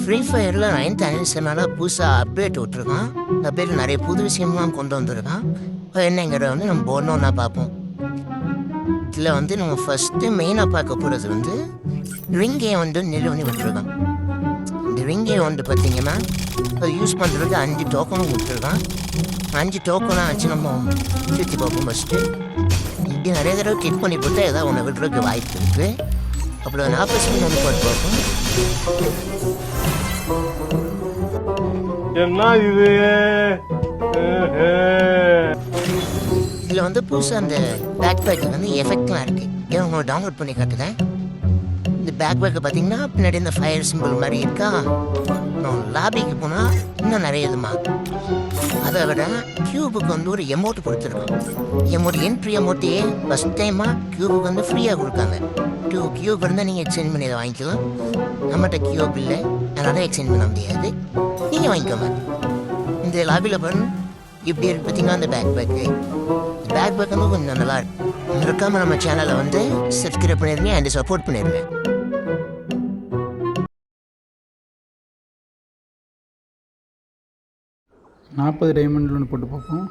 Free ஃபயரில் 9th ஆனிவர்சரினால புதுசாக update விட்ருக்கான். Update நிறைய புது விஷயம்லாம் கொண்டு வந்திருக்கான். என்னங்கிறத வந்து நம்ம ஒன்று ஒன்றா பார்ப்போம். இதில் வந்து நம்ம ஃபஸ்ட்டு மெயினாக பார்க்க போகிறது வந்து ரிங்கே வந்து நிறுவனி விட்டுருக்கான். இந்த ரிங்கே வந்து பார்த்தீங்கன்னா அது யூஸ் பண்ணுறதுக்கு 5 டோக்கனும் கொடுத்துருக்கான். 5 டோக்கனாக வச்சு நம்ம சுற்றி பார்ப்போம். ஃபஸ்ட்டு இப்படி நிறைய தடவை கிளிக் பண்ணி போட்டு ஏதாவது ஒன்று விடுறதுக்கு வாய்ப்பு இருக்குது. அப்புறம் 40 ஒன்று போட்டு பார்ப்போம். என்ன இது? இதில் வந்து புதுசாக அந்த பேக் பேக்கில் வந்து எஃபெக்ட்லாம் இருக்குது. ஏன் உங்களை டவுன்லோட் பண்ணி காட்டுறேன். இந்த பேக் பேக்கை பார்த்தீங்கன்னா பின்னாடி இந்த ஃபயர் சிம்பிள் மாதிரி இருக்கா. லாபிக்கு போனால் இன்னும் நிறைய இதுமா. அதை விட கியூபுக்கு வந்து ஒரு எமௌண்ட் கொடுத்துருக்கோம். என்ட்ரி எமௌண்ட்டையே ஃபஸ்ட் டைமாக கியூபுக்கு வந்து ஃப்ரீயாக கொடுக்காங்க. 2 கியூப் இருந்தால் நீங்கள் எக்ஸ்சேஞ்ச் பண்ணி இதை வாங்கிக்கலாம். நம்மகிட்ட கியூப் இல்லை, அதனால் எக்ஸ்சேஞ்ச் பண்ண முடியாது. நீங்கள் வாங்கிக்கோங்க. இந்த லாபியில் பண்ணு இப்படி இருக்கு பார்த்தீங்கன்னா அந்த பேக் பேக் வந்து கொஞ்சம் நல்லா இருக்கும். மறக்காமல் நம்ம சேனலை வந்து சப்ஸ்கிரைப் பண்ணிடுங்க அண்ட் சப்போர்ட் பண்ணிடுங்க. $40 டைமண்டில் ஒன்று போட்டு பார்ப்போம்.